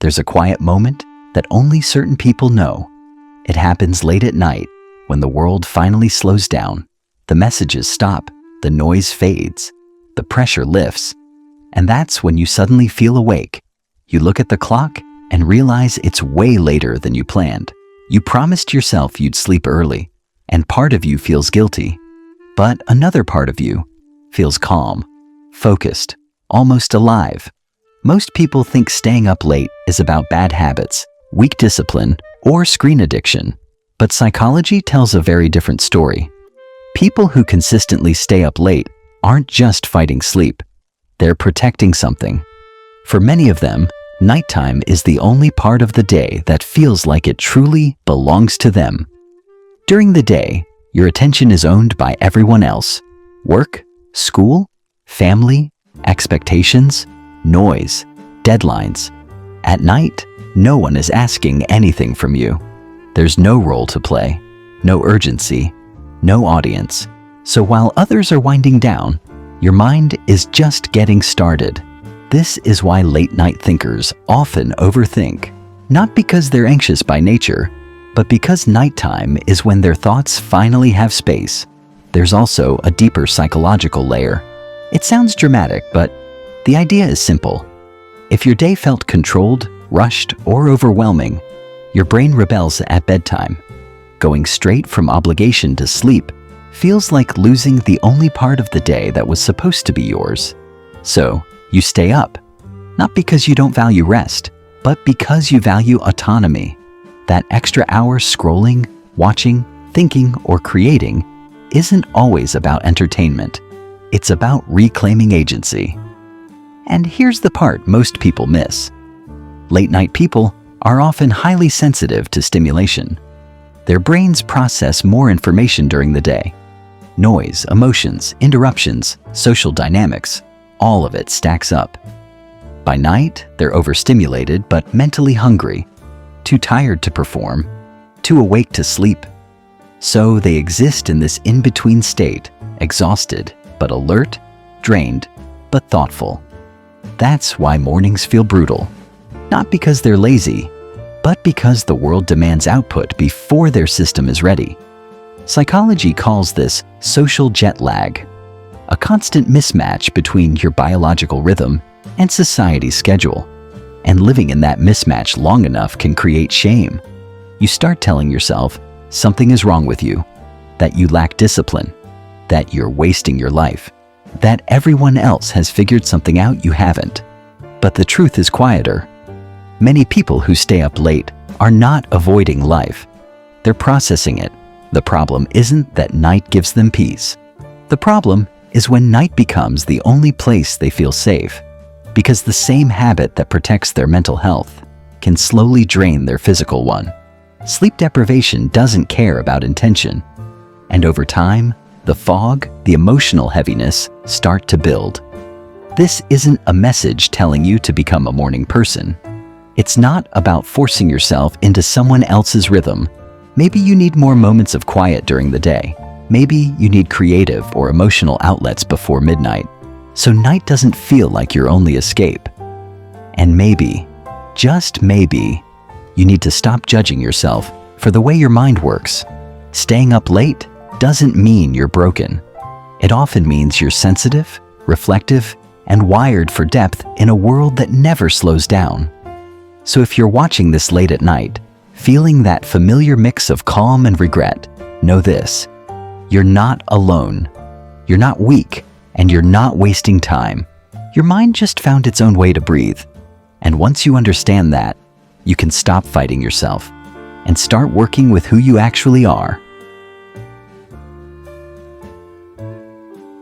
There's a quiet moment that only certain people know. It happens late at night when the world finally slows down. The messages stop, the noise fades, the pressure lifts, and that's when you suddenly feel awake. You look at the clock and realize it's way later than you planned. You promised yourself you'd sleep early, and part of you feels guilty, but another part of you feels calm, focused, almost alive. Most people think staying up late is about bad habits, weak discipline, or screen addiction, but psychology tells a very different story. People who consistently stay up late aren't just fighting sleep, they're protecting something. For many of them, nighttime is the only part of the day that feels like it truly belongs to them. During the day, your attention is owned by everyone else. Work, school, family, expectations, noise, deadlines. At night, no one is asking anything from you. There's no role to play, no urgency, no audience. So while others are winding down, your mind is just getting started. This is why late-night thinkers often overthink, not because they're anxious by nature, but because nighttime is when their thoughts finally have space. There's also a deeper psychological layer. It sounds dramatic, but the idea is simple. If your day felt controlled, rushed, or overwhelming, your brain rebels at bedtime. Going straight from obligation to sleep feels like losing the only part of the day that was supposed to be yours. So, you stay up, not because you don't value rest, but because you value autonomy. That extra hour scrolling, watching, thinking, or creating isn't always about entertainment. It's about reclaiming agency. And here's the part most people miss. Late-night people are often highly sensitive to stimulation. Their brains process more information during the day. Noise, emotions, interruptions, social dynamics, all of it stacks up. By night, they're overstimulated but mentally hungry, too tired to perform, too awake to sleep. So they exist in this in-between state, exhausted but alert, drained but thoughtful. That's why mornings feel brutal. Not because they're lazy, but because the world demands output before their system is ready. Psychology calls this social jet lag, a constant mismatch between your biological rhythm and society's schedule. And living in that mismatch long enough can create shame. You start telling yourself something is wrong with you, that you lack discipline, that you're wasting your life, that everyone else has figured something out you haven't. But the truth is quieter. Many people who stay up late are not avoiding life. They're processing it. The problem isn't that night gives them peace. The problem is when night becomes the only place they feel safe, because the same habit that protects their mental health can slowly drain their physical one. Sleep deprivation doesn't care about intention, and over time, the fog, the emotional heaviness start to build. This isn't a message telling you to become a morning person. It's not about forcing yourself into someone else's rhythm. Maybe you need more moments of quiet during the day. Maybe you need creative or emotional outlets before midnight, so night doesn't feel like your only escape. And maybe, just maybe, you need to stop judging yourself for the way your mind works. Staying up late doesn't mean you're broken. It often means you're sensitive, reflective, and wired for depth in a world that never slows down. So if you're watching this late at night, feeling that familiar mix of calm and regret, know this: you're not alone. You're not weak, and you're not wasting time. Your mind just found its own way to breathe. And once you understand that, you can stop fighting yourself and start working with who you actually are.